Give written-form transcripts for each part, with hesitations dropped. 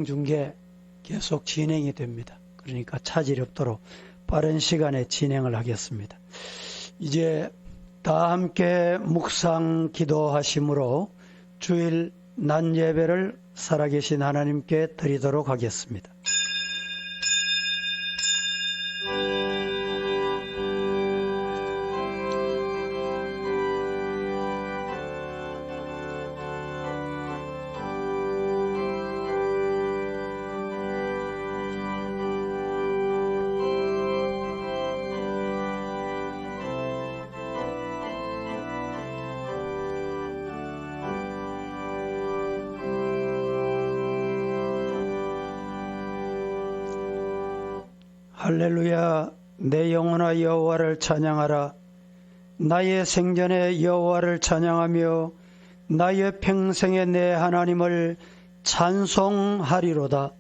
중계 계속 진행이 됩니다. 그러니까 차질이 없도록 빠른 시간에 진행을 하겠습니다. 이제 다 함께 묵상 기도하심으로 주일 낮 예배를 살아계신 하나님께 드리도록 하겠습니다. 할렐루야. 내 영혼아 여호와를 찬양하라. 나의 생전에 여호와를 찬양하며 나의 평생에 내 하나님을 찬송하리로다.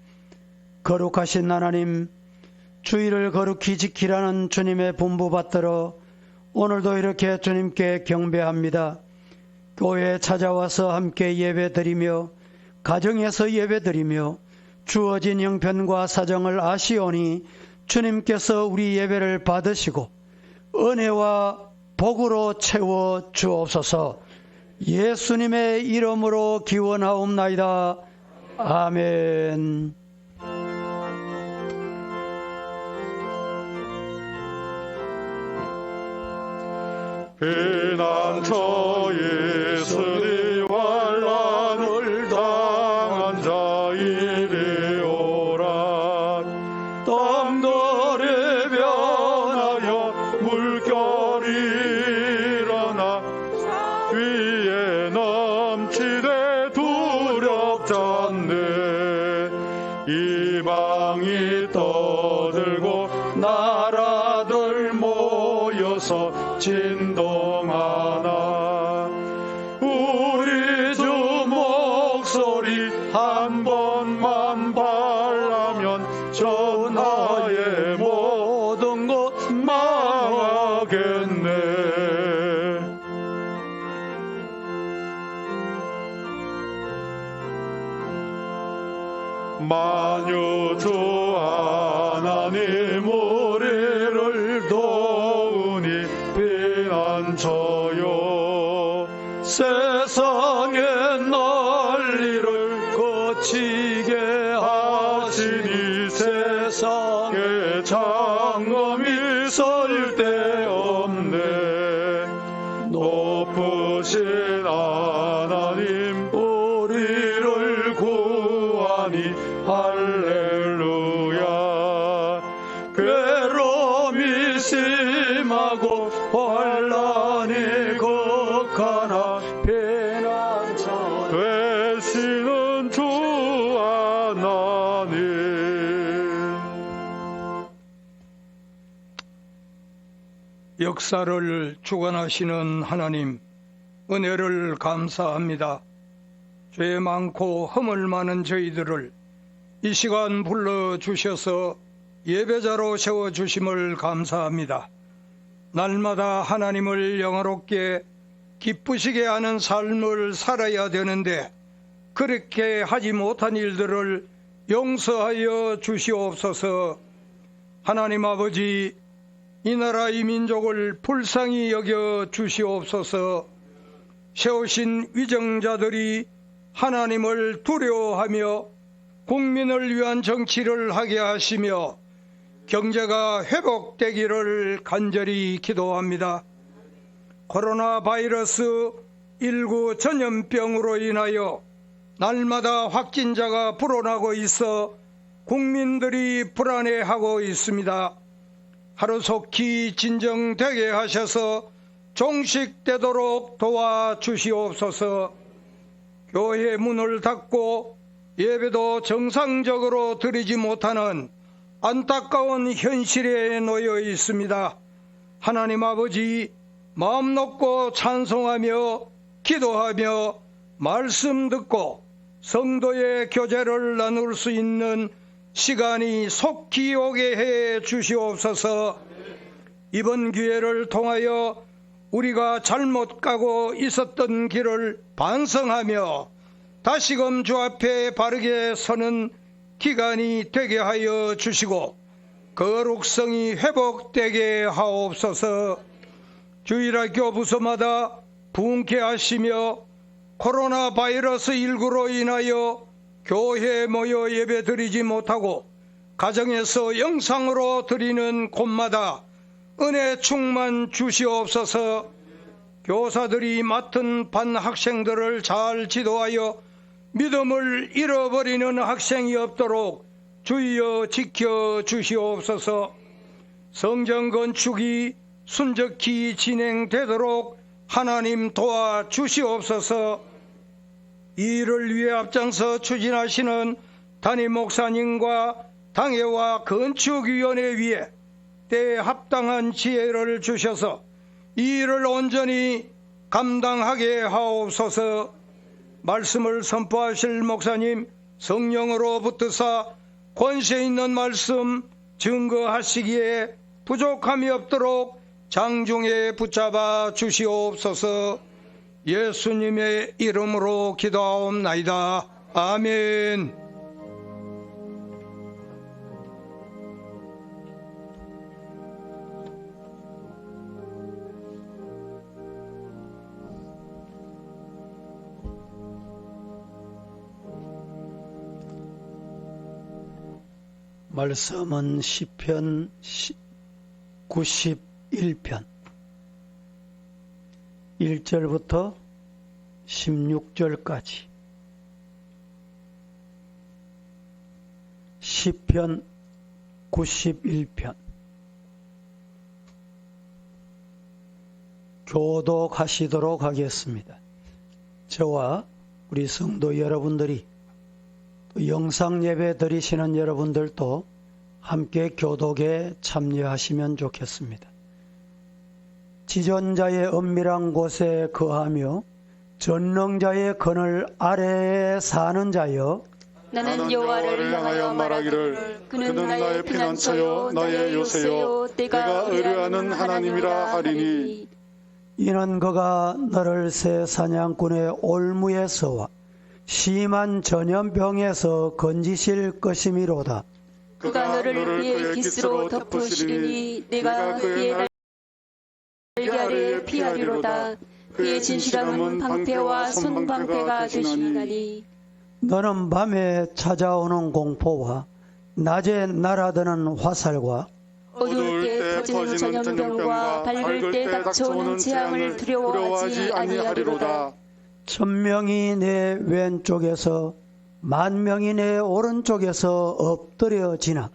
거룩하신 하나님, 주일을 거룩히 지키라는 주님의 분부 받들어 오늘도 이렇게 주님께 경배합니다. 교회에 찾아와서 함께 예배드리며 가정에서 예배드리며 주어진 형편과 사정을 아시오니 주님께서 우리 예배를 받으시고 은혜와 복으로 채워 주옵소서. 예수님의 이름으로 기원하옵나이다. 아멘. 피난처 예수니 환난을 당한 자이리오라. 땀들이 변하여 물결이 일어나 위에 넘치되 두렵잖네. 이방이 떠들고 나라들 모여서 진동하나 우리 주 목소리 한 번만 발라면 전하의 모든 것 망하겠네. 만유주 하나님 우리를 도우니 피난처요. 세상의 난리를 거치게 하시니 세상에 장엄이 설데없네. 높으신 하나님 우리를 구하니 할렐루야. 괴로움이 심하고 환난이 극하나 피난처 되시는 주 하나님. 역사를 주관하시는 하나님, 은혜를 감사합니다. 죄 많고 허물 많은 저희들을 이 시간 불러주셔서 예배자로 세워주심을 감사합니다. 날마다 하나님을 영화롭게 기쁘시게 하는 삶을 살아야 되는데 그렇게 하지 못한 일들을 용서하여 주시옵소서. 하나님 아버지, 이 나라 이 민족을 불쌍히 여겨 주시옵소서. 세우신 위정자들이 하나님을 두려워하며 국민을 위한 정치를 하게 하시며 경제가 회복되기를 간절히 기도합니다. 코로나 바이러스 19 전염병으로 인하여 날마다 확진자가 불어나고 있어 국민들이 불안해하고 있습니다. 하루속히 진정되게 하셔서 종식되도록 도와주시옵소서. 교회 문을 닫고 예배도 정상적으로 드리지 못하는 안타까운 현실에 놓여 있습니다. 하나님 아버지, 마음 놓고 찬송하며 기도하며 말씀 듣고 성도의 교제를 나눌 수 있는 시간이 속히 오게 해 주시옵소서. 이번 기회를 통하여 우리가 잘못 가고 있었던 길을 반성하며 다시금 주 앞에 바르게 서는 기간이 되게 하여 주시고 거룩성이 회복되게 하옵소서. 주일학교 부서마다 분케 하시며 코로나 바이러스 19로 인하여 교회에 모여 예배 드리지 못하고 가정에서 영상으로 드리는 곳마다 은혜 충만 주시옵소서. 교사들이 맡은 반 학생들을 잘 지도하여 믿음을 잃어버리는 학생이 없도록 주여 지켜 주시옵소서. 성전 건축이 순적히 진행되도록 하나님 도와 주시옵소서. 이 일을 위해 앞장서 추진하시는 담임 목사님과 당회와 건축위원회위에 때에 합당한 지혜를 주셔서 이 일을 온전히 감당하게 하옵소서. 말씀을 선포하실 목사님 성령으로 붙드사 권세 있는 말씀 증거하시기에 부족함이 없도록 장중에 붙잡아 주시옵소서. 예수님의 이름으로 기도하옵나이다. 아멘. 말씀은 시편 91편 1절부터 16절까지 시편 91편 교독하시도록 하겠습니다. 저와 우리 성도 여러분들이 또 영상 예배 드리시는 여러분들도 함께 교독에 참여하시면 좋겠습니다. 지존자의 은밀한 곳에 거하며 전능자의 그늘 아래에 사는 자여, 나는 여호와를 향하여 말하기를 그는 나의 피난처요 나의 요새요 내가 의뢰하는 하나님이라 하리니. 이는 그가 너를 새 사냥꾼의 올무에서와 심한 전염병에서 건지실 것이미로다. 그가 너를 그의 깃으로 덮으시리니 내가 그의 날개 아래에 피하리로다. 그의 진실함은 방패와 손방패가 되시나니. 너는 밤에 찾아오는 공포와 낮에 날아드는 화살과 어두울 때 퍼지는 전염병과 밝을 때 닥쳐오는 재앙을 두려워하지 아니하리로다. 1000명이 내 왼쪽에서 10,000명이 내 오른쪽에서 엎드려지나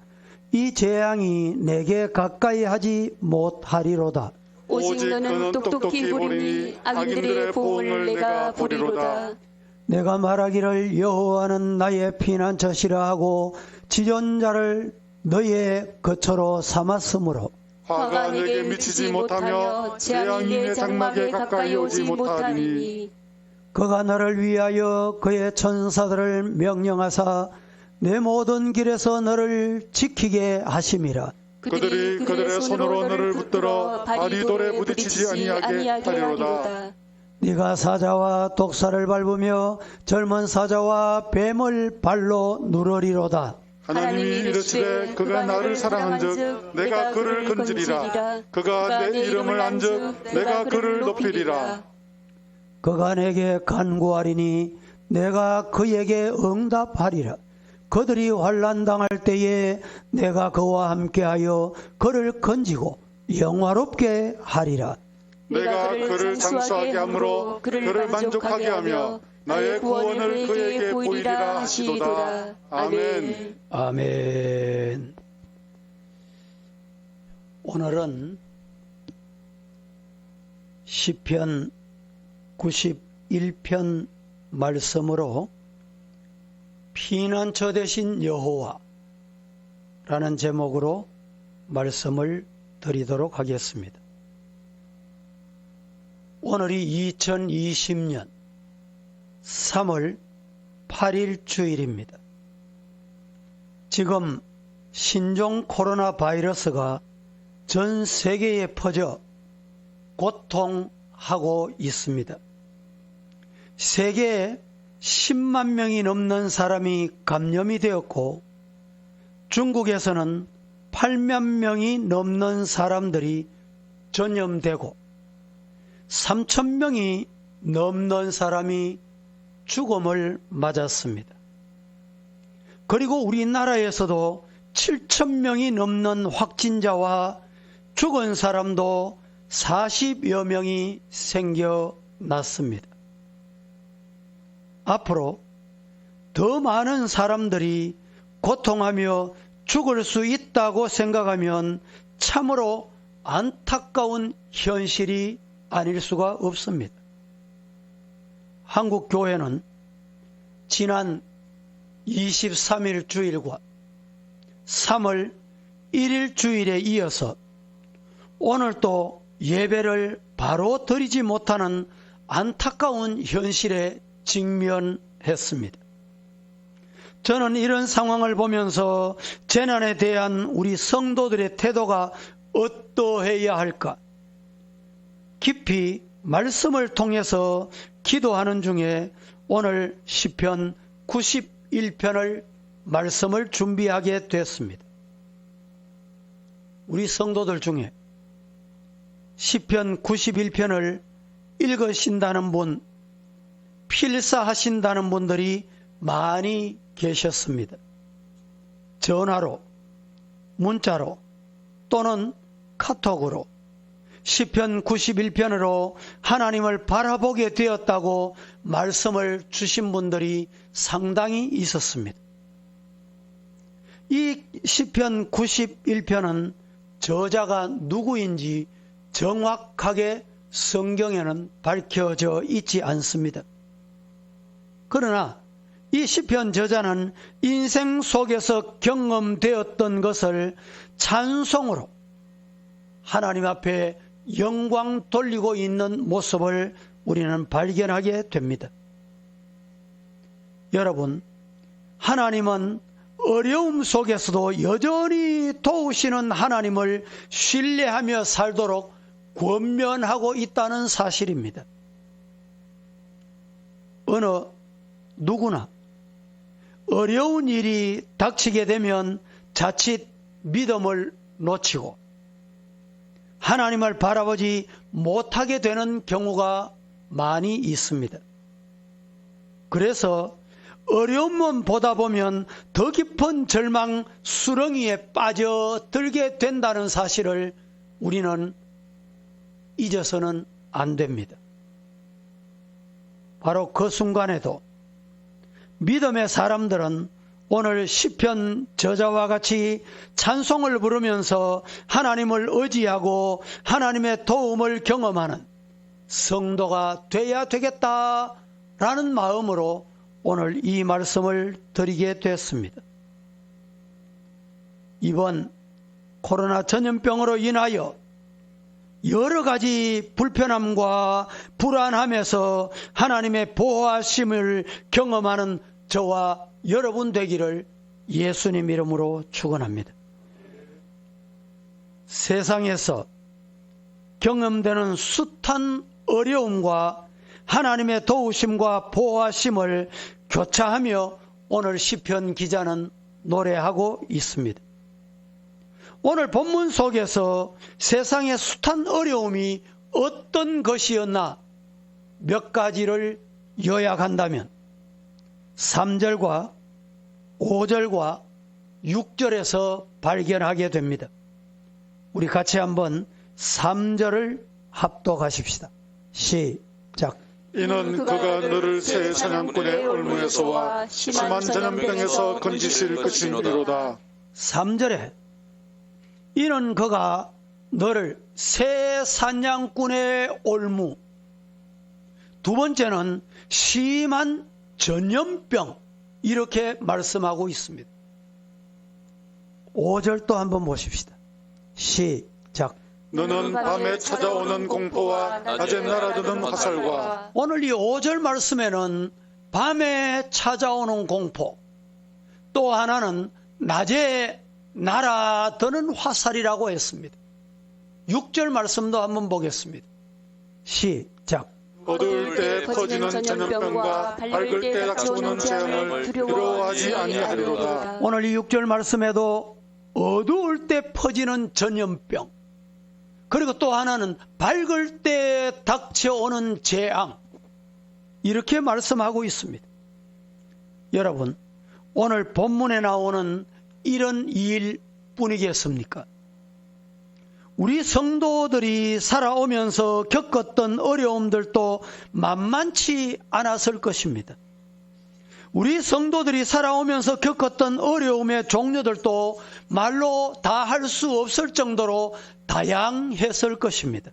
이 재앙이 내게 가까이 하지 못하리로다. 오직 너는 똑똑히 보리니 악인들의 보응을 내가 보리로다. 내가 말하기를 여호와는 나의 피난처시라 하고 지존자를 너의 거처로 삼았으므로 화가 내게 미치지 못하며 재앙이 내 장막에 가까이 오지 못하리니. 그가 너를 위하여 그의 천사들을 명령하사 내 모든 길에서 너를 지키게 하심이라. 그들이 그들의 손으로 너를 붙들어 발이 돌에 부딪히지 아니하게 하리로다. 네가 사자와 독사를 밟으며 젊은 사자와 뱀을 발로 누르리로다. 하나님이 이르시되 그가 나를 사랑한즉 내가 그를 건지리라. 그가 내 이름을 안즉 내가 그를 높이리라. 그가 내게 간구하리니 내가 그에게 응답하리라. 그들이 환난당할 때에 내가 그와 함께하여 그를 건지고 영화롭게 하리라. 내가 그를 장수하게 함으로 그를 만족하게 하며 나의 구원을 그에게 보이리라 하시도다. 아멘. 아멘. 오늘은 시편 91편 말씀으로 피난처 되신 여호와라는 제목으로 말씀을 드리도록 하겠습니다. 오늘이 2020년 3월 8일 주일입니다. 지금 신종 코로나 바이러스가 전 세계에 퍼져 고통하고 있습니다. 세계에 10만 명이 넘는 사람이 감염이 되었고 중국에서는 8만 명이 넘는 사람들이 전염되고 3천 명이 넘는 사람이 죽음을 맞았습니다. 그리고 우리나라에서도 7천 명이 넘는 확진자와 죽은 사람도 40여 명이 생겨났습니다. 앞으로 더 많은 사람들이 고통하며 죽을 수 있다고 생각하면 참으로 안타까운 현실이 아닐 수가 없습니다. 한국 교회는 지난 23일 주일과 3월 1일 주일에 이어서 오늘 또 예배를 바로 드리지 못하는 안타까운 현실에 직면했습니다. 저는 이런 상황을 보면서 재난에 대한 우리 성도들의 태도가 어떠해야 할까? 깊이 말씀을 통해서 기도하는 중에 오늘 시편 91편을 말씀을 준비하게 됐습니다. 우리 성도들 중에 시편 91편을 읽으신다는 분, 필사하신다는 분들이 많이 계셨습니다. 전화로, 문자로 또는 카톡으로 시편 91편으로 하나님을 바라보게 되었다고 말씀을 주신 분들이 상당히 있었습니다. 이 시편 91편은 저자가 누구인지 정확하게 성경에는 밝혀져 있지 않습니다. 그러나 이 시편 저자는 인생 속에서 경험되었던 것을 찬송으로 하나님 앞에 영광 돌리고 있는 모습을 우리는 발견하게 됩니다. 여러분, 하나님은 어려움 속에서도 여전히 도우시는 하나님을 신뢰하며 살도록 권면하고 있다는 사실입니다. 어느 누구나 어려운 일이 닥치게 되면 자칫 믿음을 놓치고 하나님을 바라보지 못하게 되는 경우가 많이 있습니다. 그래서 어려움만 보다 보면 더 깊은 절망 수렁이에 빠져들게 된다는 사실을 우리는 잊어서는 안 됩니다. 바로 그 순간에도 믿음의 사람들은 오늘 시편 저자와 같이 찬송을 부르면서 하나님을 의지하고 하나님의 도움을 경험하는 성도가 돼야 되겠다라는 마음으로 오늘 이 말씀을 드리게 됐습니다. 이번 코로나 전염병으로 인하여 여러 가지 불편함과 불안함에서 하나님의 보호하심을 경험하는 저와 여러분 되기를 예수님 이름으로 축원합니다. 세상에서 경험되는 숱한 어려움과 하나님의 도우심과 보호하심을 교차하며 오늘 시편 기자는 노래하고 있습니다. 오늘 본문 속에서 세상의 숱한 어려움이 어떤 것이었나 몇 가지를 요약한다면 3절과 5절과 6절에서 발견하게 됩니다. 우리 같이 한번 3절을 합독하십시다. 시작. 이는 그가 너를 새 사냥꾼의 올무에서와 심한 전염병에서 건지실 것이니로다. 3절에 이는 그가 너를 새 사냥꾼의 올무, 두 번째는 심한 전염병, 이렇게 말씀하고 있습니다. 5절 또 한번 보십시다. 시작. 너는 밤에 찾아오는 공포와 낮에 날아드는 화살과. 오늘 이 5절 말씀에는 밤에 찾아오는 공포, 또 하나는 낮에 날아드는 화살이라고 했습니다. 6절 말씀도 한번 보겠습니다. 시작. 어두울 때 퍼지는 전염병과 밝을 때 닥쳐오는 재앙을 두려워하지 아니하리로다. 오늘 이 6절 말씀에도 어두울 때 퍼지는 전염병, 그리고 또 하나는 밝을 때 닥쳐오는 재앙, 이렇게 말씀하고 있습니다. 여러분, 오늘 본문에 나오는 이런 일뿐이겠습니까? 우리 성도들이 살아오면서 겪었던 어려움들도 만만치 않았을 것입니다. 우리 성도들이 살아오면서 겪었던 어려움의 종류들도 말로 다 할 수 없을 정도로 다양했을 것입니다.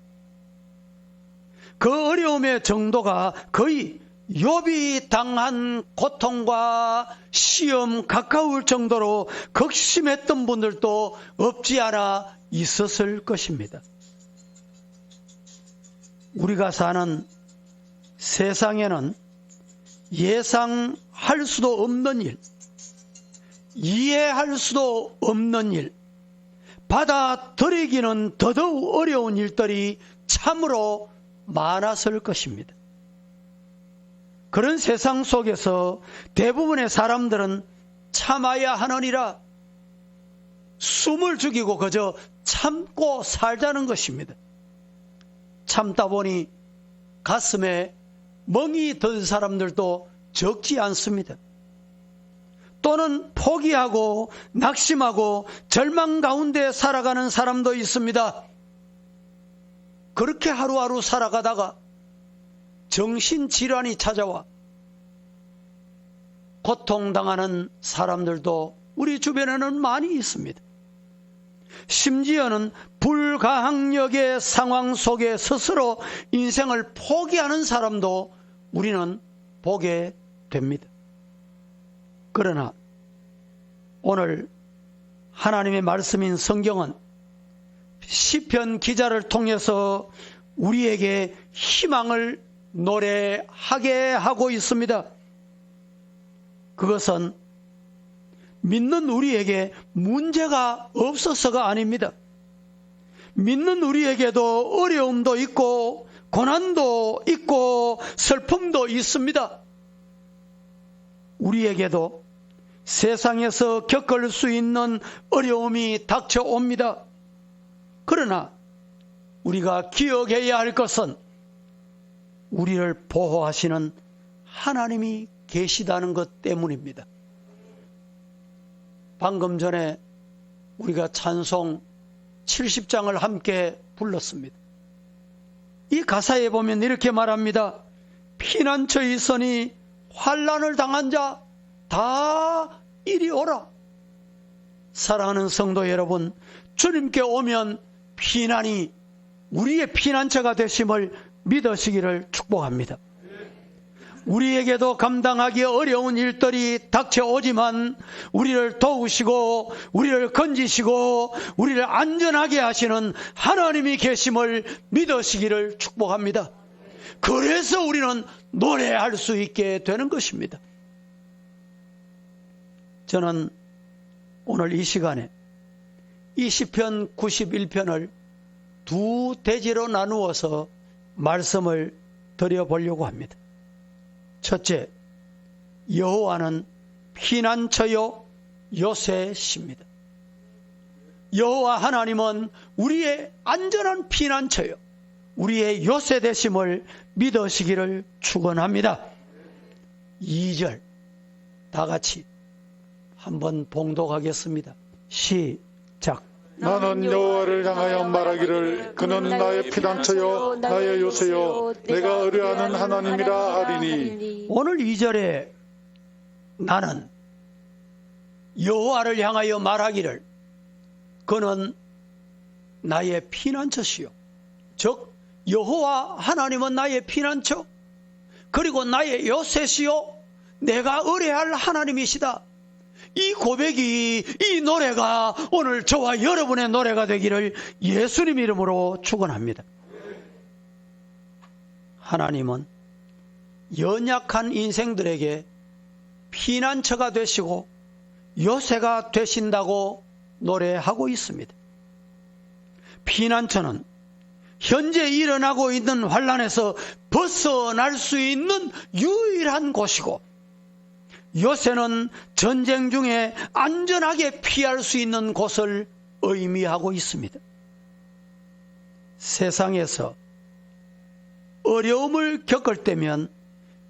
그 어려움의 정도가 거의 욥이 당한 고통과 시험 가까울 정도로 극심했던 분들도 없지 않아 있었을 것입니다. 우리가 사는 세상에는 예상할 수도 없는 일, 이해할 수도 없는 일, 받아들이기는 더더욱 어려운 일들이 참으로 많았을 것입니다. 그런 세상 속에서 대부분의 사람들은 참아야 하느니라 숨을 죽이고 그저 참고 살자는 것입니다. 참다 보니 가슴에 멍이 든 사람들도 적지 않습니다. 또는 포기하고 낙심하고 절망 가운데 살아가는 사람도 있습니다. 그렇게 하루하루 살아가다가 정신질환이 찾아와 고통당하는 사람들도 우리 주변에는 많이 있습니다. 심지어는 불가항력의 상황 속에 스스로 인생을 포기하는 사람도 우리는 보게 됩니다. 그러나 오늘 하나님의 말씀인 성경은 시편 기자를 통해서 우리에게 희망을 노래하게 하고 있습니다. 그것은 믿는 우리에게 문제가 없어서가 아닙니다. 믿는 우리에게도 어려움도 있고 고난도 있고 슬픔도 있습니다. 우리에게도 세상에서 겪을 수 있는 어려움이 닥쳐옵니다. 그러나 우리가 기억해야 할 것은 우리를 보호하시는 하나님이 계시다는 것 때문입니다. 방금 전에 우리가 찬송 70장을 함께 불렀습니다. 이 가사에 보면 이렇게 말합니다. 피난처에 있으니 환난을 당한 자 다 이리 오라. 사랑하는 성도 여러분, 주님께 오면 피난이 우리의 피난처가 되심을 믿으시기를 축복합니다. 우리에게도 감당하기 어려운 일들이 닥쳐오지만 우리를 도우시고 우리를 건지시고 우리를 안전하게 하시는 하나님이 계심을 믿으시기를 축복합니다. 그래서 우리는 노래할 수 있게 되는 것입니다. 저는 오늘 이 시간에 이 시편 91편을 두 대지로 나누어서 말씀을 드려보려고 합니다. 첫째, 여호와는 피난처요 요새십니다. 여호와 하나님은 우리의 안전한 피난처요 우리의 요새 되심을 믿으시기를 축원합니다. 2절 다 같이 한번 봉독하겠습니다. 시작. 나는 여호와를 향하여 말하기를 그는 나의 피난처요 나의 요새요 내가 의뢰하는 하나님이라 하리니. 오늘 2절에 나는 여호와를 향하여 말하기를 그는 나의 피난처시요, 즉 여호와 하나님은 나의 피난처 그리고 나의 요새시요 내가 의뢰할 하나님이시다. 이 고백이, 이 노래가 오늘 저와 여러분의 노래가 되기를 예수님 이름으로 축원합니다. 하나님은 연약한 인생들에게 피난처가 되시고 요새가 되신다고 노래하고 있습니다. 피난처는 현재 일어나고 있는 환난에서 벗어날 수 있는 유일한 곳이고, 요새는 전쟁 중에 안전하게 피할 수 있는 곳을 의미하고 있습니다. 세상에서 어려움을 겪을 때면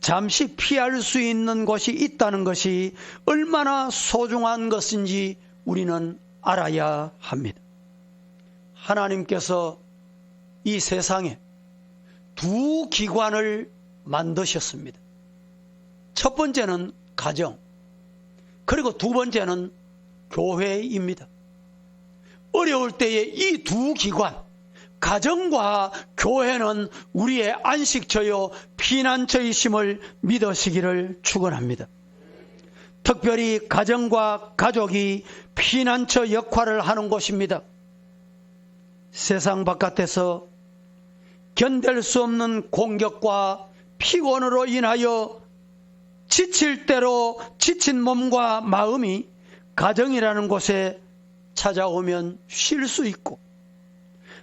잠시 피할 수 있는 곳이 있다는 것이 얼마나 소중한 것인지 우리는 알아야 합니다. 하나님께서 이 세상에 두 기관을 만드셨습니다. 첫 번째는 가정, 그리고 두 번째는 교회입니다. 어려울 때에 이 두 기관, 가정과 교회는 우리의 안식처요 피난처이심을 믿으시기를 축원합니다. 특별히 가정과 가족이 피난처 역할을 하는 곳입니다. 세상 바깥에서 견딜 수 없는 공격과 피곤으로 인하여 지칠 대로 지친 몸과 마음이 가정이라는 곳에 찾아오면 쉴 수 있고,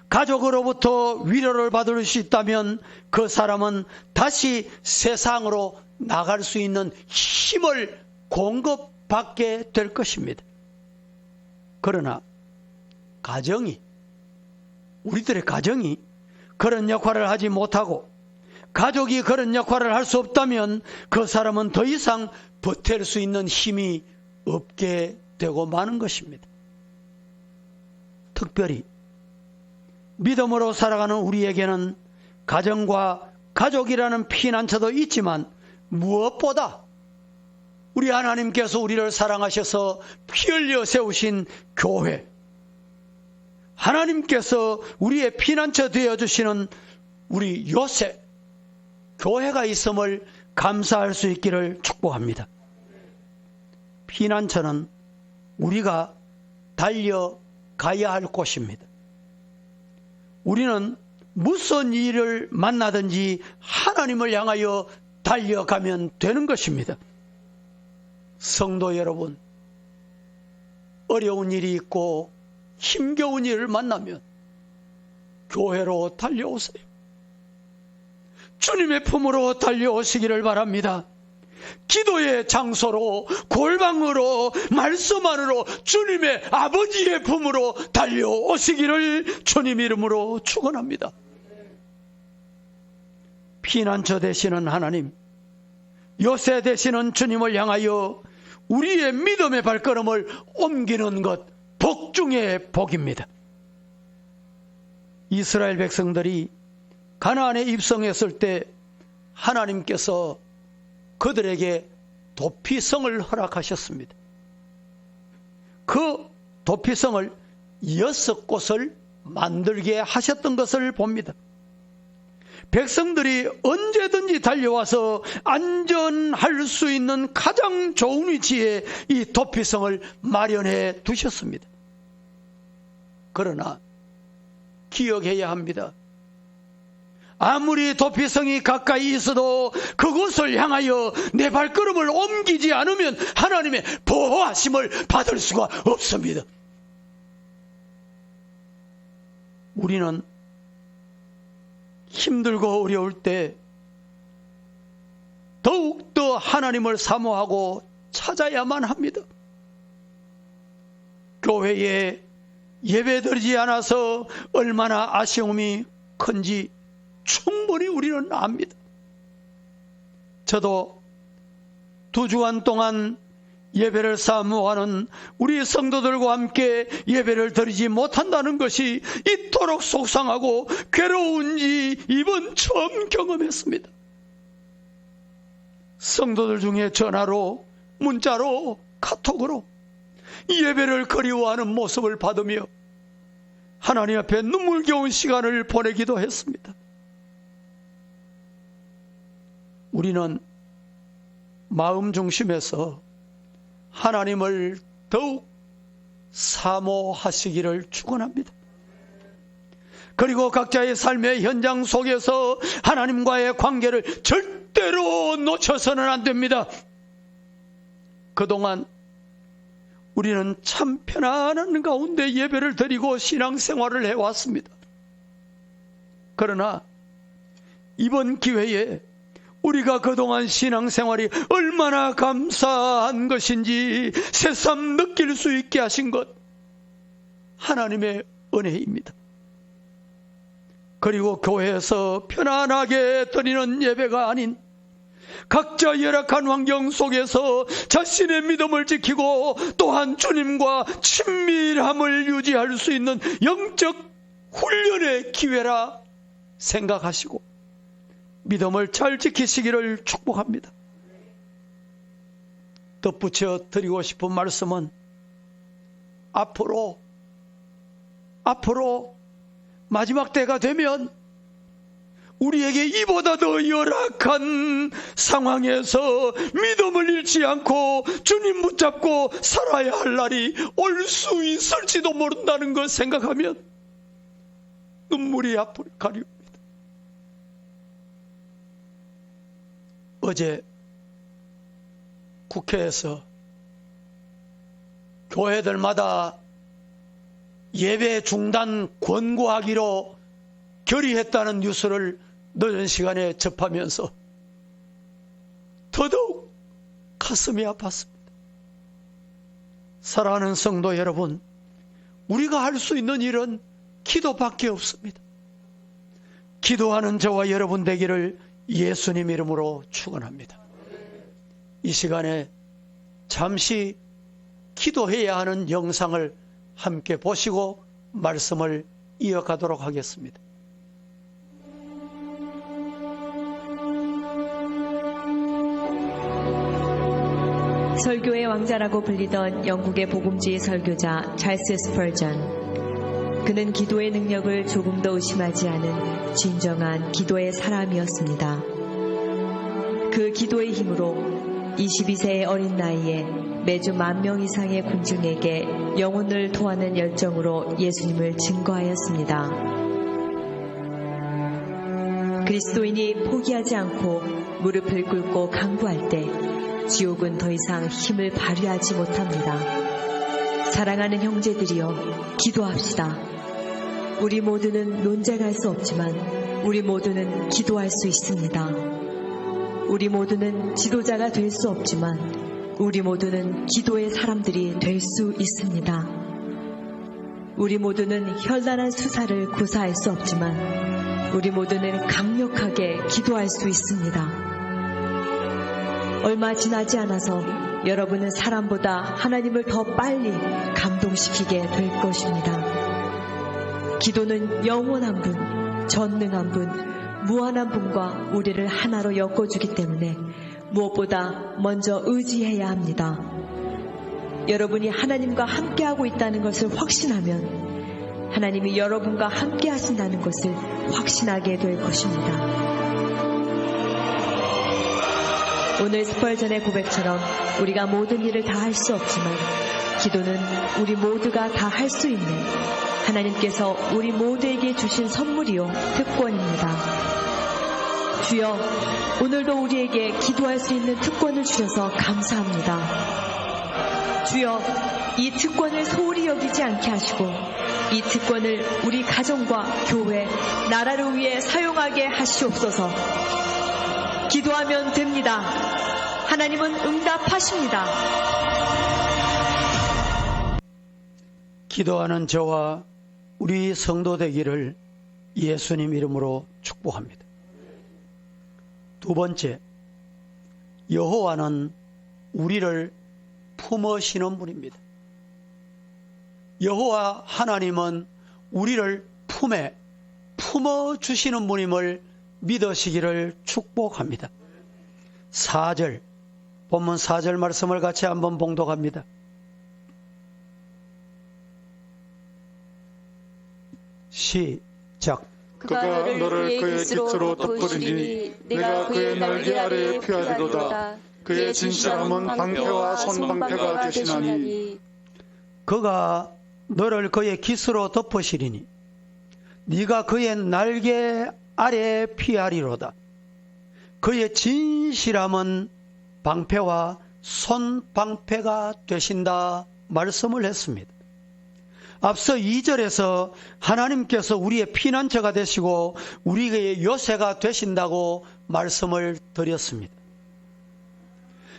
가족으로부터 위로를 받을 수 있다면 그 사람은 다시 세상으로 나갈 수 있는 힘을 공급받게 될 것입니다. 그러나 우리들의 가정이 그런 역할을 하지 못하고, 가족이 그런 역할을 할 수 없다면 그 사람은 더 이상 버틸 수 있는 힘이 없게 되고 마는 것입니다. 특별히 믿음으로 살아가는 우리에게는 가정과 가족이라는 피난처도 있지만, 무엇보다 우리 하나님께서 우리를 사랑하셔서 피 흘려 세우신 교회, 하나님께서 우리의 피난처 되어주시는 우리 요새 교회가 있음을 감사할 수 있기를 축복합니다. 피난처는 우리가 달려가야 할 곳입니다. 우리는 무슨 일을 만나든지 하나님을 향하여 달려가면 되는 것입니다. 성도 여러분, 어려운 일이 있고 힘겨운 일을 만나면 교회로 달려오세요. 주님의 품으로 달려오시기를 바랍니다. 기도의 장소로, 골방으로, 말씀 안으로 주님의 아버지의 품으로 달려오시기를 주님 이름으로 축원합니다. 피난처 되시는 하나님, 요새 되시는 주님을 향하여 우리의 믿음의 발걸음을 옮기는 것, 복 중의 복입니다. 이스라엘 백성들이 가나안에 입성했을 때 하나님께서 그들에게 도피성을 허락하셨습니다. 그 도피성을 6곳을 만들게 하셨던 것을 봅니다. 백성들이 언제든지 달려와서 안전할 수 있는 가장 좋은 위치에 이 도피성을 마련해 두셨습니다. 그러나 기억해야 합니다. 아무리 도피성이 가까이 있어도 그곳을 향하여 내 발걸음을 옮기지 않으면 하나님의 보호하심을 받을 수가 없습니다. 우리는 힘들고 어려울 때 더욱더 하나님을 사모하고 찾아야만 합니다. 교회에 예배드리지 않아서 얼마나 아쉬움이 큰지 충분히 우리는 압니다. 저도 2주간 동안 예배를 사모하는 우리 성도들과 함께 예배를 드리지 못한다는 것이 이토록 속상하고 괴로운지 이번 처음 경험했습니다. 성도들 중에 전화로, 문자로, 카톡으로 예배를 그리워하는 모습을 받으며 하나님 앞에 눈물겨운 시간을 보내기도 했습니다. 우리는 마음 중심에서 하나님을 더욱 사모하시기를 축원합니다. 그리고 각자의 삶의 현장 속에서 하나님과의 관계를 절대로 놓쳐서는 안 됩니다. 그동안 우리는 참 편안한 가운데 예배를 드리고 신앙생활을 해왔습니다. 그러나 이번 기회에 우리가 그동안 신앙생활이 얼마나 감사한 것인지 새삼 느낄 수 있게 하신 것 하나님의 은혜입니다. 그리고 교회에서 편안하게 드리는 예배가 아닌 각자 열악한 환경 속에서 자신의 믿음을 지키고 또한 주님과 친밀함을 유지할 수 있는 영적 훈련의 기회라 생각하시고 믿음을 잘 지키시기를 축복합니다. 덧붙여 드리고 싶은 말씀은 앞으로 마지막 때가 되면 우리에게 이보다 더 열악한 상황에서 믿음을 잃지 않고 주님 붙잡고 살아야 할 날이 올 수 있을지도 모른다는 걸 생각하면 눈물이 앞을 가리웁니다. 어제 국회에서 교회들마다 예배 중단 권고하기로 결의했다는 뉴스를 늦은 시간에 접하면서 더더욱 가슴이 아팠습니다. 사랑하는 성도 여러분, 우리가 할 수 있는 일은 기도밖에 없습니다. 기도하는 저와 여러분 되기를 예수님 이름으로 축원합니다. 이 시간에 잠시 기도해야 하는 영상을 함께 보시고 말씀을 이어가도록 하겠습니다. 설교의 왕자라고 불리던 영국의 복음주의 설교자 찰스 스펄전. 그는 기도의 능력을 조금 더 의심하지 않은 진정한 기도의 사람이었습니다. 그 기도의 힘으로 22세의 어린 나이에 매주 10,000명 이상의 군중에게 영혼을 토하는 열정으로 예수님을 증거하였습니다. 그리스도인이 포기하지 않고 무릎을 꿇고 강구할 때 지옥은 더 이상 힘을 발휘하지 못합니다. 사랑하는 형제들이여, 기도합시다. 우리 모두는 논쟁할 수 없지만 우리 모두는 기도할 수 있습니다. 우리 모두는 지도자가 될 수 없지만 우리 모두는 기도의 사람들이 될 수 있습니다. 우리 모두는 현란한 수사를 구사할 수 없지만 우리 모두는 강력하게 기도할 수 있습니다. 얼마 지나지 않아서 여러분은 사람보다 하나님을 더 빨리 감동시키게 될 것입니다. 기도는 영원한 분, 전능한 분, 무한한 분과 우리를 하나로 엮어주기 때문에 무엇보다 먼저 의지해야 합니다. 여러분이 하나님과 함께하고 있다는 것을 확신하면 하나님이 여러분과 함께 하신다는 것을 확신하게 될 것입니다. 오늘 스펄전의 고백처럼 우리가 모든 일을 다 할 수 없지만 기도는 우리 모두가 다 할 수 있는 하나님께서 우리 모두에게 주신 선물이요 특권입니다. 주여, 오늘도 우리에게 기도할 수 있는 특권을 주셔서 감사합니다. 주여, 이 특권을 소홀히 여기지 않게 하시고 이 특권을 우리 가정과 교회, 나라를 위해 사용하게 하시옵소서. 기도하면 됩니다. 하나님은 응답하십니다. 기도하는 저와 우리 성도 되기를 예수님 이름으로 축복합니다. 두 번째, 여호와는 우리를 품으시는 분입니다. 여호와 하나님은 우리를 품어주시는 분임을 믿으시기를 축복합니다. 4절, 본문 4절 말씀을 같이 한번 봉독합니다. 시작. 그가 너를 그의 깃으로 덮으리니 내가 그의 날개 아래에 피하리로다. 그의 진실함은 방패와 손방패가 되시나니. 그가 너를 그의 깃으로 덮으시리니 네가 그의 날개 아래에 피하리로다. 그의 진실함은 방패와 손방패가 되신다 말씀을 했습니다. 앞서 2절에서 하나님께서 우리의 피난처가 되시고 우리의 요새가 되신다고 말씀을 드렸습니다.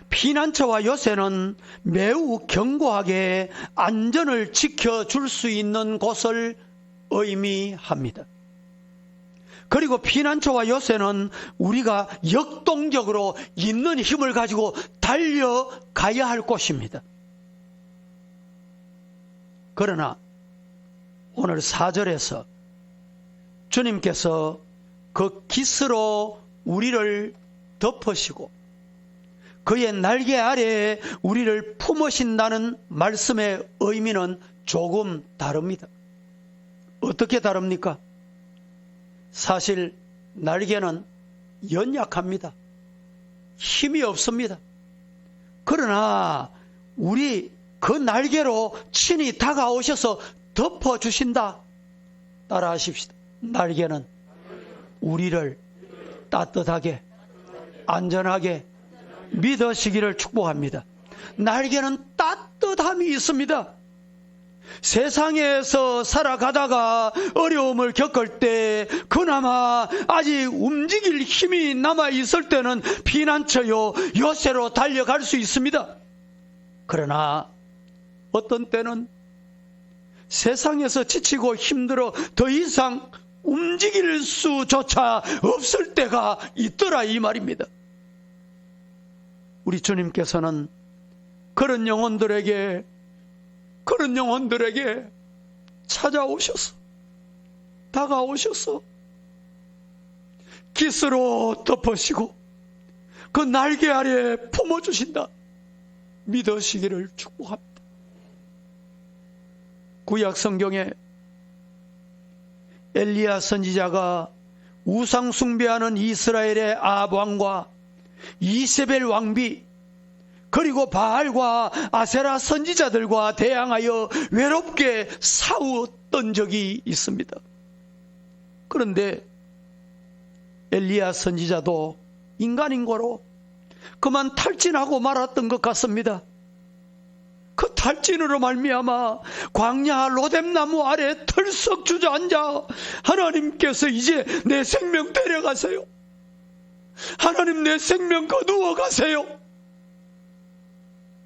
피난처와 요새는 매우 견고하게 안전을 지켜줄 수 있는 곳을 의미합니다. 그리고 피난처와 요새는 우리가 역동적으로 있는 힘을 가지고 달려가야 할 곳입니다. 그러나 오늘 4절에서 주님께서 그 깃으로 우리를 덮으시고 그의 날개 아래에 우리를 품으신다는 말씀의 의미는 조금 다릅니다. 어떻게 다릅니까? 사실 날개는 연약합니다. 힘이 없습니다. 그러나 우리 그 날개로 친히 다가오셔서 덮어주신다. 따라하십시다. 날개는 우리를 따뜻하게 안전하게 믿으시기를 축복합니다. 날개는 따뜻함이 있습니다. 세상에서 살아가다가 어려움을 겪을 때 그나마 아직 움직일 힘이 남아있을 때는 피난처요 요새로 달려갈 수 있습니다. 그러나 어떤 때는 세상에서 지치고 힘들어 더 이상 움직일 수조차 없을 때가 있더라 이 말입니다. 우리 주님께서는 그런 영혼들에게 찾아오셔서 다가오셔서 깃으로 덮으시고 그 날개 아래에 품어주신다. 믿으시기를 축복합니다. 구약 성경에 엘리야 선지자가 우상 숭배하는 이스라엘의 아합 왕과 이세벨 왕비 그리고 바알과 아세라 선지자들과 대항하여 외롭게 싸웠던 적이 있습니다. 그런데 엘리야 선지자도 인간인 거로 그만 탈진하고 말았던 것 같습니다. 그 탈진으로 말미암아 광야 로뎀나무 아래 털썩 주저앉아 하나님께서 이제 내 생명 데려가세요. 하나님 내 생명 거두어 가세요.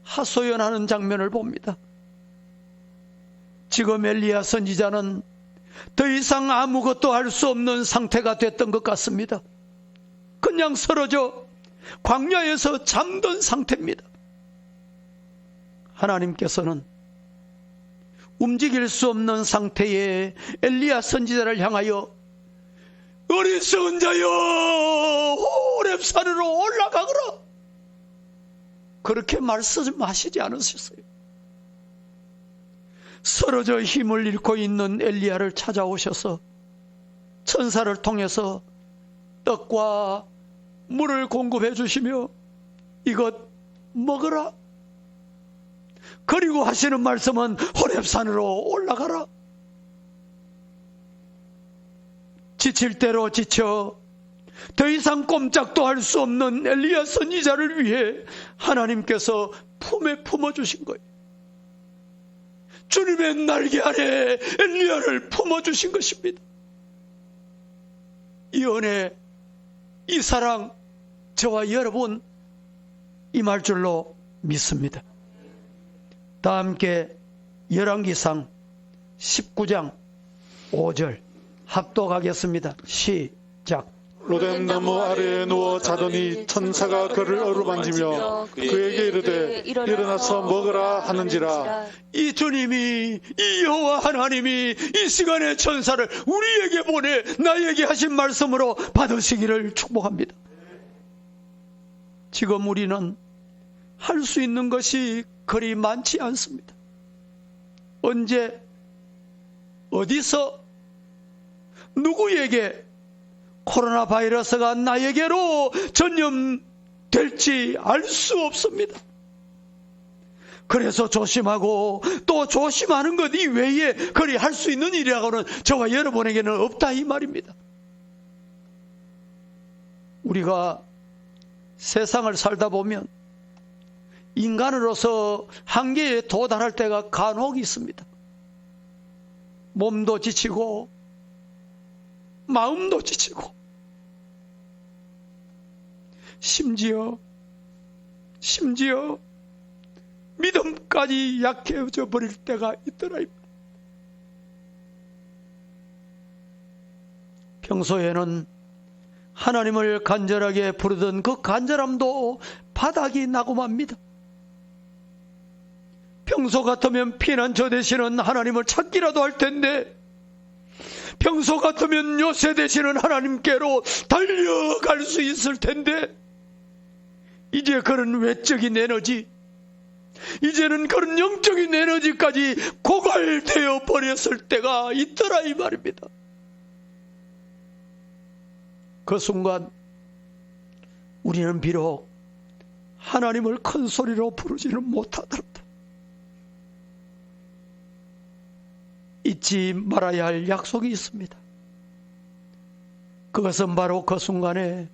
하소연하는 장면을 봅니다. 지금 엘리야 선지자는 더 이상 아무것도 할 수 없는 상태가 됐던 것 같습니다. 그냥 쓰러져 광야에서 잠든 상태입니다. 하나님께서는 움직일 수 없는 상태의 엘리야 선지자를 향하여 어리석은 자여 호렙산으로 올라가거라 그렇게 말씀하시지 않으셨어요. 쓰러져 힘을 잃고 있는 엘리야를 찾아오셔서 천사를 통해서 떡과 물을 공급해 주시며 이것 먹으라. 그리고 하시는 말씀은 호렙산으로 올라가라. 지칠 대로 지쳐 더 이상 꼼짝도 할 수 없는 엘리야 선지자를 위해 하나님께서 품에 품어주신 거예요. 주님의 날개 아래 엘리야를 품어주신 것입니다. 이 은혜, 이 사랑 저와 여러분 임할 줄로 믿습니다. 다 함께 열왕기상 19장 5절 합독하겠습니다. 시작. 로뎀나무 아래에 누워 자더니 천사가 그를 어루만지며 그에게 이르되 일어나서 먹으라 하는지라. 이 주님이, 이 여호와 하나님이 이 시간에 천사를 우리에게 보내 나에게 하신 말씀으로 받으시기를 축복합니다. 지금 우리는 할 수 있는 것이 그리 많지 않습니다. 언제, 어디서, 누구에게 코로나 바이러스가 나에게로 전염될지 알 수 없습니다. 그래서 조심하고 또 조심하는 것 이외에 그리 할 수 있는 일이라고는 저와 여러분에게는 없다 이 말입니다. 우리가 세상을 살다 보면 인간으로서 한계에 도달할 때가 간혹 있습니다. 몸도 지치고 마음도 지치고 심지어 믿음까지 약해져 버릴 때가 있더라. 평소에는 하나님을 간절하게 부르던 그 간절함도 바닥이 나고 맙니다. 평소 같으면 피난처 되시는 하나님을 찾기라도 할 텐데, 평소 같으면 요새 되시는 하나님께로 달려갈 수 있을 텐데, 이제 그런 외적인 에너지, 이제는 그런 영적인 에너지까지 고갈되어 버렸을 때가 있더라 이 말입니다. 그 순간 우리는 비록 하나님을 큰 소리로 부르지는 못하더라도 잊지 말아야 할 약속이 있습니다. 그것은 바로 그 순간에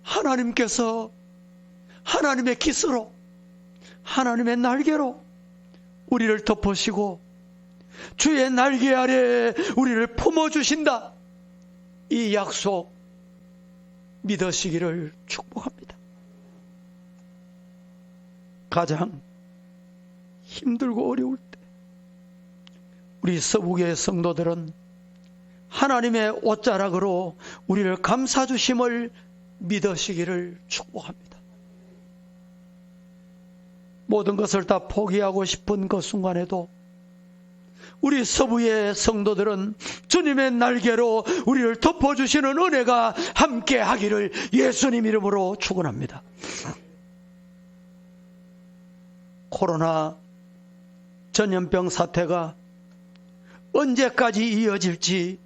하나님께서 하나님의 깃으로, 하나님의 날개로 우리를 덮으시고 주의 날개 아래 우리를 품어주신다. 이 약속 믿으시기를 축복합니다. 가장 힘들고 어려울 때 우리 서북의 성도들은 하나님의 옷자락으로 우리를 감싸주심을 믿으시기를 축복합니다. 모든 것을 다 포기하고 싶은 그 순간에도 우리 서부의 성도들은 주님의 날개로 우리를 덮어주시는 은혜가 함께 하기를 예수님 이름으로 축원합니다. 코로나 전염병 사태가 언제까지 이어질지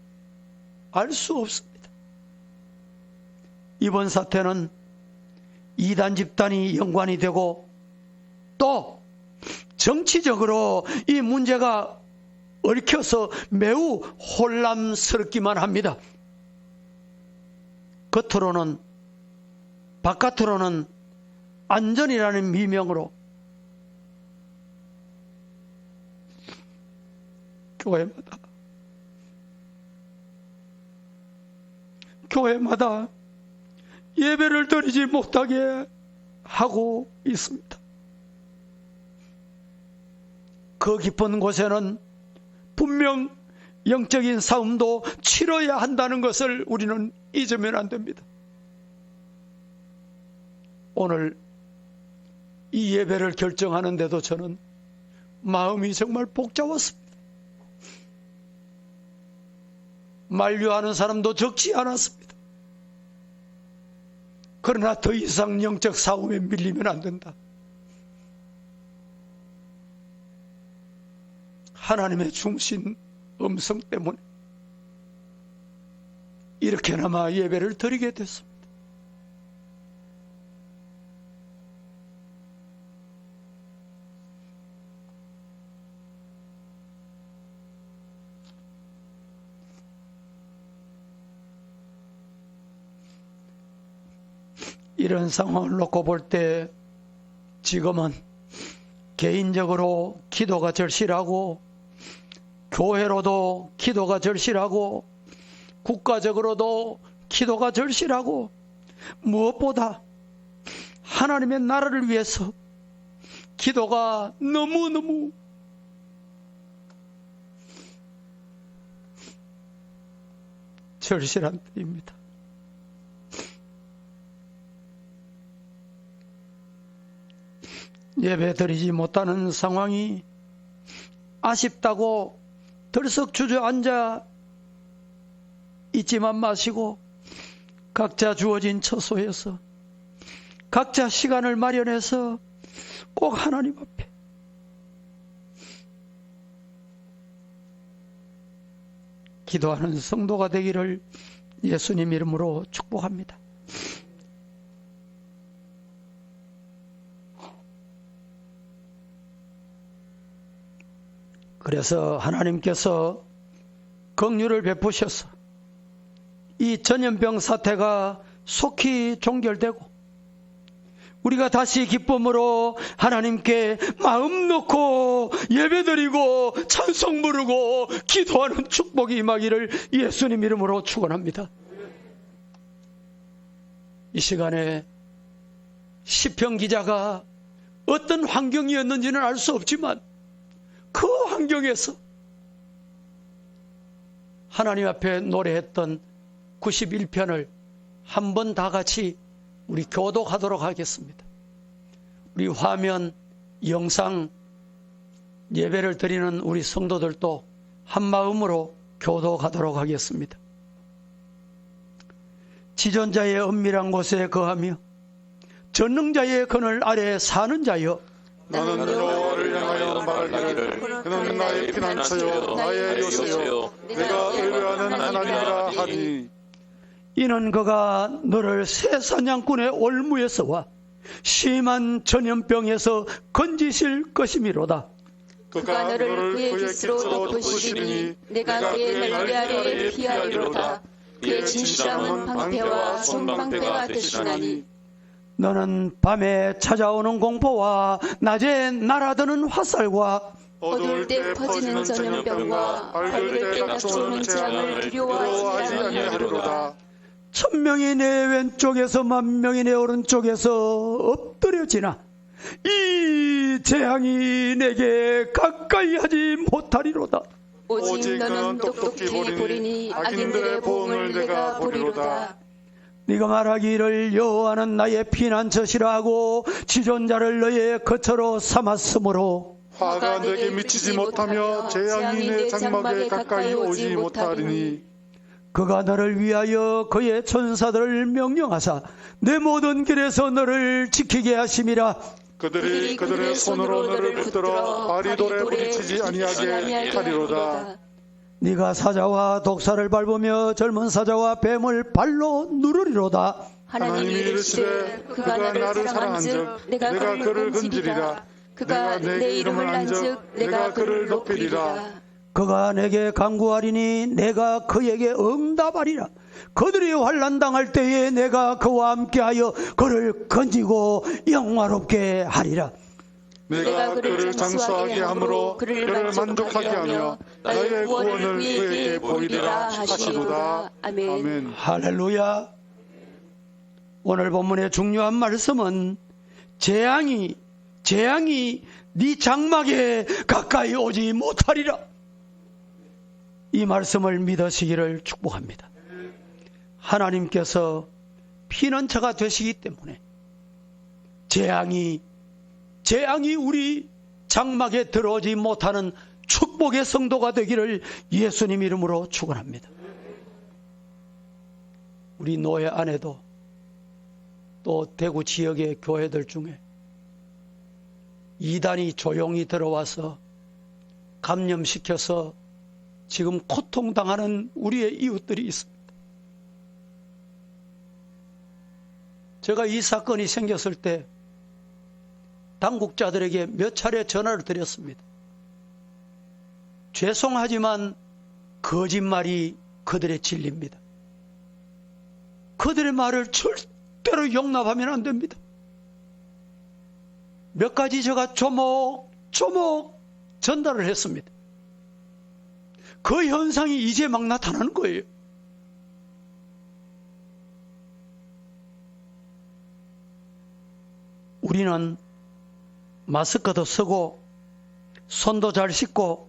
알 수 없습니다. 이번 사태는 이단 집단이 연관이 되고 또 정치적으로 이 문제가 얽혀서 매우 혼란스럽기만 합니다. 겉으로는, 바깥으로는 안전이라는 미명으로 교회마다 예배를 드리지 못하게 하고 있습니다. 그 깊은 곳에는 분명 영적인 싸움도 치러야 한다는 것을 우리는 잊으면 안 됩니다. 오늘 이 예배를 결정하는데도 저는 마음이 정말 복잡했습니다. 만류하는 사람도 적지 않았습니다. 그러나 더 이상 영적 싸움에 밀리면 안 된다. 하나님의 중신 음성 때문에 이렇게나마 예배를 드리게 됐습니다. 이런 상황을 놓고 볼 때 지금은 개인적으로 기도가 절실하고 교회로도 기도가 절실하고 국가적으로도 기도가 절실하고 무엇보다 하나님의 나라를 위해서 기도가 너무너무 절실한 때입니다. 예배 드리지 못하는 상황이 아쉽다고 들썩 주저앉아 있지만 마시고 각자 주어진 처소에서 각자 시간을 마련해서 꼭 하나님 앞에 기도하는 성도가 되기를 예수님 이름으로 축복합니다. 그래서 하나님께서 긍휼을 베푸셔서 이 전염병 사태가 속히 종결되고 우리가 다시 기쁨으로 하나님께 마음 놓고 예배드리고 찬송 부르고 기도하는 축복이 임하기를 예수님 이름으로 축원합니다. 이 시간에 시편 기자가 어떤 환경이었는지는 알 수 없지만 그 환경에서 하나님 앞에 노래했던 91편을 한번 다 같이 우리 교독하도록 하겠습니다. 우리 화면, 영상 예배를 드리는 우리 성도들도 한 마음으로 교독하도록 하겠습니다. 지존자의 은밀한 곳에 거하며 전능자의 그늘 아래 사는 자여, 나는 여호와를 향하여 말하기를 그는 나의 피난처요 나의 요새요 내가 의뢰하는 하나님이라 하니 이는 그가 너를 새 사냥꾼의 올무에서와 심한 전염병에서 건지실 것이미로다. 그가 너를 그의 깃으로 덮으시리니 내가 그의 날개 아래에 피하리로다. 그의 진실함은 방패와 손방패가 되시나니 너는 밤에 찾아오는 공포와 낮에 날아드는 화살과 어두울 때 퍼지는 전염병과 밝을 때 닥쳐오는 재앙을 두려워하지 아니하리로다. 1000명이 내 왼쪽에서 10,000명이 내 오른쪽에서 엎드려지나 이 재앙이 내게 가까이 하지 못하리로다. 오직 너는 똑똑히 보리니 악인들의 보응을 내가 보리로다. 네가 말하기를 여호와는 나의 피난처시라 하고 지존자를 너의 거처로 삼았으므로 화가 내게 미치지 못하며 재앙이 내 장막에 가까이 오지 못하리니 그가 너를 위하여 그의 천사들을 명령하사 내 모든 길에서 너를 지키게 하심이라. 그들이 그들의 손으로 너를 붙들어 발이 돌에 부딪히지 아니하게 하리로다. 네가 사자와 독사를 밟으며 젊은 사자와 뱀을 발로 누르리로다. 하나님이 이르시되 그가 나를 사랑한즉 내가 그를 건지리라. 그가 내 이름을 안즉 내가 그를 높이리라. 그가 내게 간구하리니 내가 그에게 응답하리라. 그들이 환난 당할 때에 내가 그와 함께하여 그를 건지고 영화롭게 하리라. 내가 그를 장수하게 함으로 그를 만족하게 하며 나의 구원을 그에게 보이리라 하시도다. 아멘. 할렐루야. 오늘 본문의 중요한 말씀은 재앙이 네 장막에 가까이 오지 못하리라. 이 말씀을 믿으시기를 축복합니다. 하나님께서 피난처가 되시기 때문에 재앙이 우리 장막에 들어오지 못하는 축복의 성도가 되기를 예수님 이름으로 축원합니다. 우리 노예 안에도 또 대구 지역의 교회들 중에 이단이 조용히 들어와서 감염시켜서 지금 고통당하는 우리의 이웃들이 있습니다. 제가 이 사건이 생겼을 때 당국자들에게 몇 차례 전화를 드렸습니다. 죄송하지만 거짓말이 그들의 진리입니다. 그들의 말을 절대로 용납하면 안 됩니다. 몇 가지 제가 조목조목 전달을 했습니다. 그 현상이 이제 막 나타나는 거예요. 우리는 마스크도 쓰고 손도 잘 씻고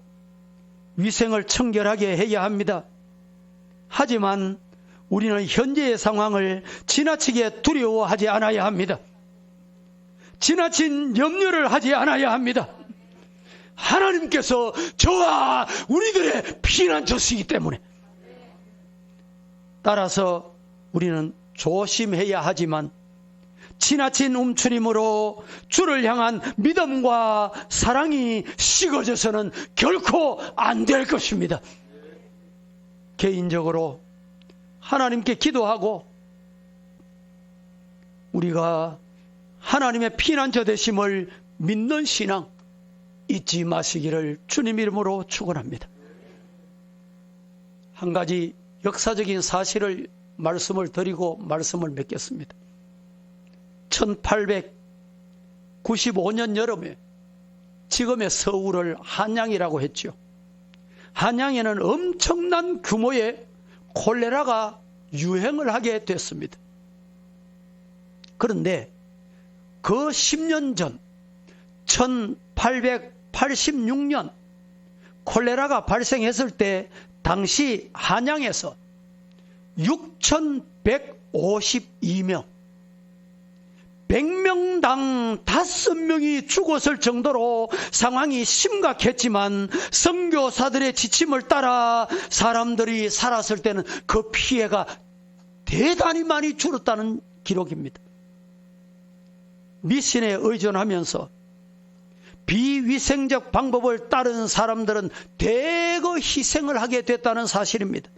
위생을 청결하게 해야 합니다. 하지만 우리는 현재의 상황을 지나치게 두려워하지 않아야 합니다. 지나친 염려를 하지 않아야 합니다. 하나님께서 저와 우리들의 피난처시기 때문에 따라서 우리는 조심해야 하지만 지나친 움츠림으로 주를 향한 믿음과 사랑이 식어져서는 결코 안 될 것입니다. 개인적으로 하나님께 기도하고 우리가 하나님의 피난처 되심을 믿는 신앙 잊지 마시기를 주님 이름으로 축원합니다. 한 가지 역사적인 사실을 말씀을 드리고 말씀을 맺겠습니다. 1895년 여름에 지금의 서울을 한양이라고 했죠. 한양에는 엄청난 규모의 콜레라가 유행을 하게 됐습니다. 그런데 그 10년 전 1886년 콜레라가 발생했을 때 당시 한양에서 6,152명, 100명당 5명이 죽었을 정도로 상황이 심각했지만 선교사들의 지침을 따라 사람들이 살았을 때는 그 피해가 대단히 많이 줄었다는 기록입니다. 미신에 의존하면서 비위생적 방법을 따른 사람들은 대거 희생을 하게 됐다는 사실입니다.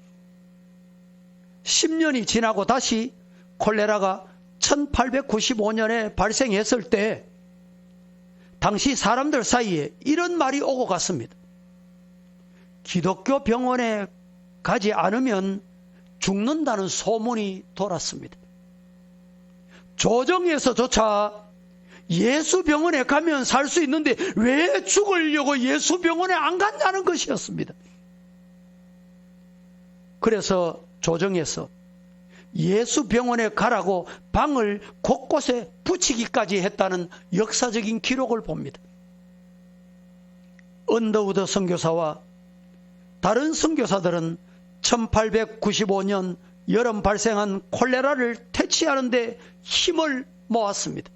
10년이 지나고 다시 콜레라가 1895년에 발생했을 때 당시 사람들 사이에 이런 말이 오고 갔습니다. 기독교 병원에 가지 않으면 죽는다는 소문이 돌았습니다. 조정에서조차 예수 병원에 가면 살 수 있는데 왜 죽으려고 예수 병원에 안 갔냐는 것이었습니다. 그래서 조정에서 예수 병원에 가라고 방을 곳곳에 붙이기까지 했다는 역사적인 기록을 봅니다. 언더우드 선교사와 다른 선교사들은 1895년 여름 발생한 콜레라를 퇴치하는 데 힘을 모았습니다.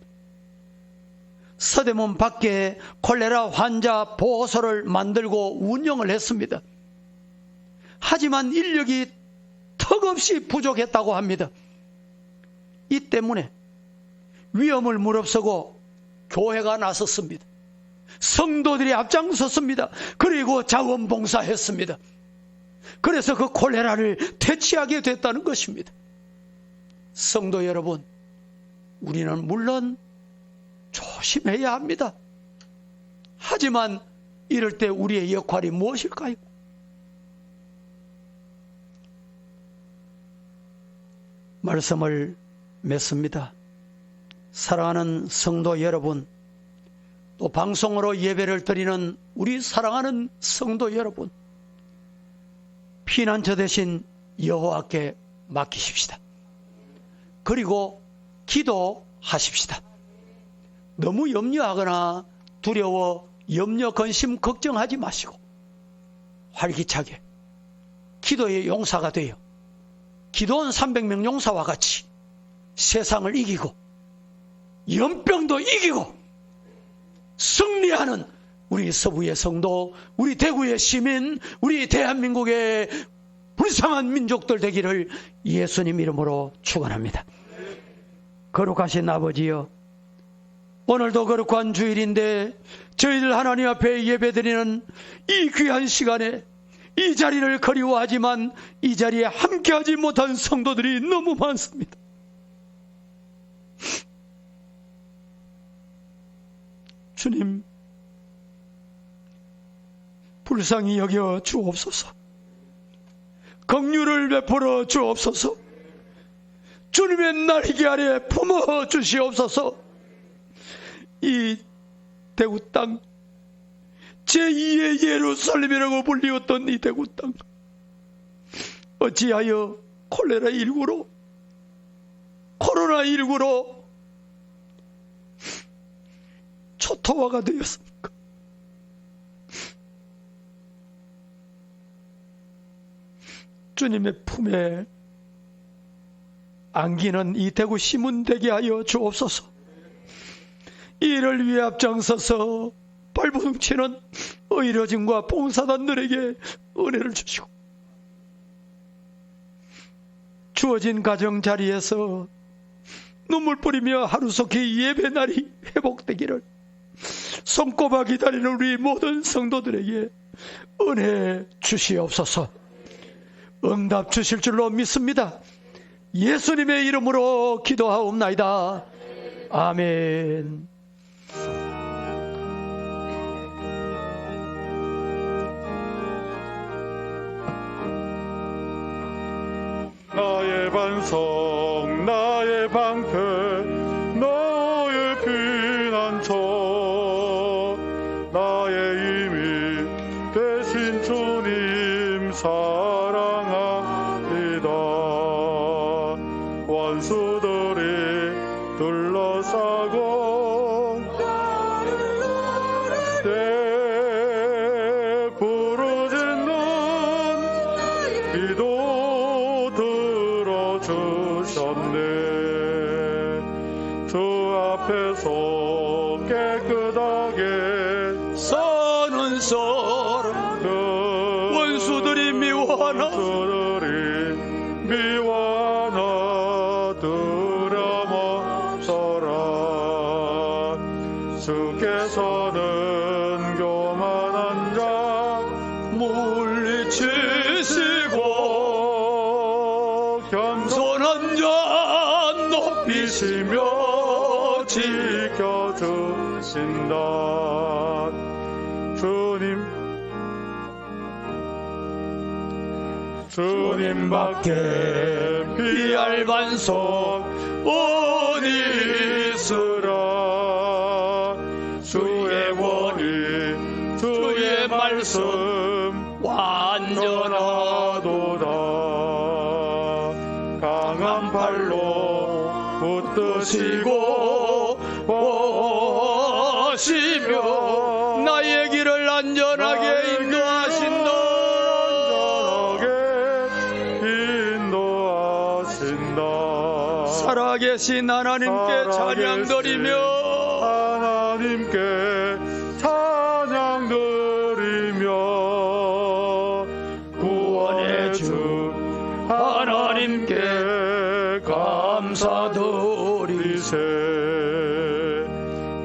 서대문 밖에 콜레라 환자 보호소를 만들고 운영을 했습니다. 하지만 인력이 턱없이 부족했다고 합니다. 이 때문에 위험을 무릅쓰고 교회가 나섰습니다. 성도들이 앞장섰습니다. 그리고 자원봉사했습니다. 그래서 그 콜레라를 퇴치하게 됐다는 것입니다. 성도 여러분, 우리는 물론 조심해야 합니다. 하지만 이럴 때 우리의 역할이 무엇일까요? 말씀을 맺습니다. 사랑하는 성도 여러분, 또 방송으로 예배를 드리는 우리 사랑하는 성도 여러분, 피난처 대신 여호와께 맡기십시다. 그리고 기도하십시다. 너무 염려하거나 두려워 염려, 근심, 걱정하지 마시고 활기차게 기도의 용사가 되어 기도원 300명 용사와 같이 세상을 이기고 연병도 이기고 승리하는 우리 서부의 성도, 우리 대구의 시민, 우리 대한민국의 불쌍한 민족들 되기를 예수님 이름으로 축원합니다. 거룩하신 아버지여, 오늘도 거룩한 주일인데 저희들 하나님 앞에 예배드리는 이 귀한 시간에 이 자리를 그리워하지만 이 자리에 함께하지 못한 성도들이 너무 많습니다. 주님, 불쌍히 여겨 주옵소서. 긍휼을 베풀어 주옵소서. 주님의 날개 아래 품어 주시옵소서. 이 대구 땅, 제2의 예루살렘이라고 불리웠던 이 대구 땅, 어찌하여 콜레라19로, 코로나19로 초토화가 되었습니까? 주님의 품에 안기는 이 대구 시민 되게 하여 주옵소서. 이를 위해 앞장서서 발버둥치는 의료진과 봉사단들에게 은혜를 주시고, 주어진 가정 자리에서 눈물 뿌리며 하루속히 예배날이 회복되기를 손꼽아 기다리는 우리 모든 성도들에게 은혜 주시옵소서. 응답 주실 줄로 믿습니다. 예수님의 이름으로 기도하옵나이다. 아멘. 나의 반성, 나의 방패, 나의 피난처, 힘이 되신 주님 사랑합니다. 원수들이 둘러싸고 때 부르짖는 기도 들어주셨네. 주 앞에서 깨끗하게 사는 사람 원수들이 미워하나 원수들이 미워하나 두려워서라. 주께서는 교만한 자 물리치시고 겸손한 자 높이시며 지켜주신다. 주님밖에 피할 반석 어디 있으라. 주의 권위 주의 말씀 완전하도다. 강한 팔로 붙드시고 보시며 나의 길을 안전하게 인도하신다. 살아계신 하나님께 찬양드리며 하나님께 찬양드리며 구원의 주 하나님께 감사드리세.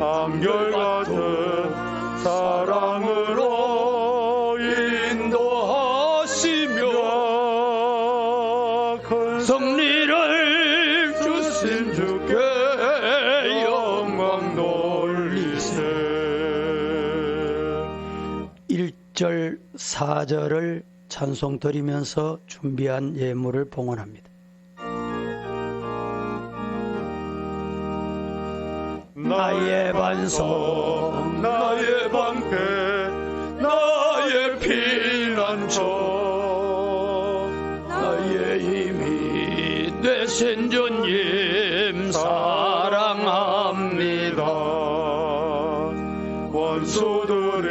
한결같은 사랑으로 인도하시며 큰 승리를 주신 주께 영광 돌리세. 1절 4절을 찬송 드리면서 준비한 예물을 봉헌합니다. 나의 반석 나의 방패 나의 피난처 나의 힘이 되신 주님 사랑합니다. 원수들이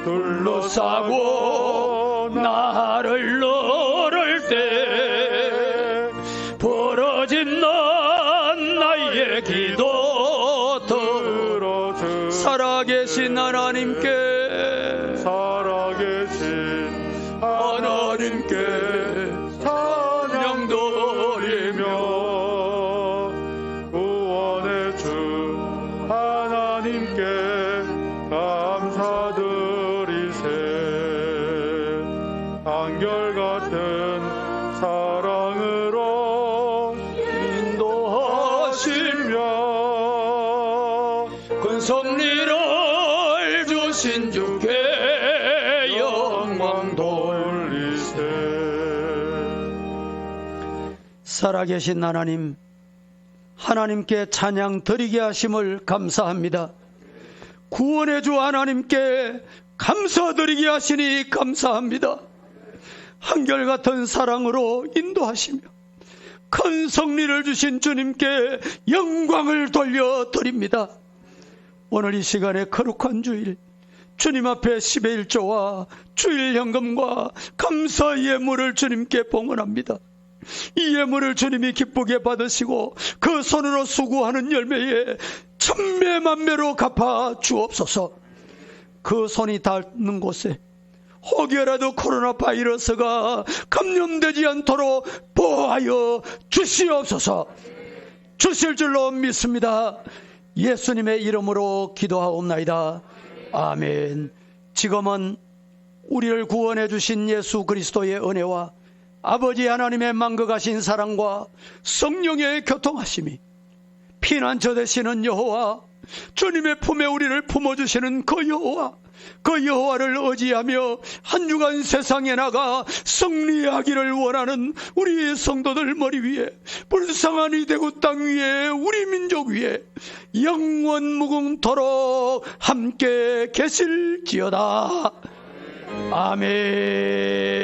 둘러싸고 나를 누를 때 부러진 나의 기도 들어주 살아계신 하나님께 살아계신 하나님께 찬양 드리며 구원의 주 하나님께 감사드리세. 한결같은 사랑으로 인도하시며 큰 승리를 주신 주께 영광 돌리세. 살아계신 하나님, 하나님께 찬양 드리게 하심을 감사합니다. 구원의 주 하나님께 감사드리게 하시니 감사합니다. 한결같은 사랑으로 인도하시며 큰 승리를 주신 주님께 영광을 돌려드립니다. 오늘 이 시간에 거룩한 주일, 주님 앞에 10의 1조와 주일 현금과 감사 예물을 주님께 봉헌합니다. 이 예물을 주님이 기쁘게 받으시고 그 손으로 수고하는 열매에 천배만배로 갚아 주옵소서. 그 손이 닿는 곳에 혹여라도 코로나 바이러스가 감염되지 않도록 보호하여 주시옵소서. 주실 줄로 믿습니다. 예수님의 이름으로 기도하옵나이다. 아멘. 지금은 우리를 구원해 주신 예수 그리스도의 은혜와 아버지 하나님의 만극하신 사랑과 성령의 교통하심이 피난처 되시는 여호와 주님의 품에 우리를 품어주시는 그 여호와를 의지하며 한 주간 세상에 나가 승리하기를 원하는 우리 성도들 머리 위에, 불쌍한 이 대구 땅 위에, 우리 민족 위에 영원 무궁토록 함께 계실지어다. 아멘.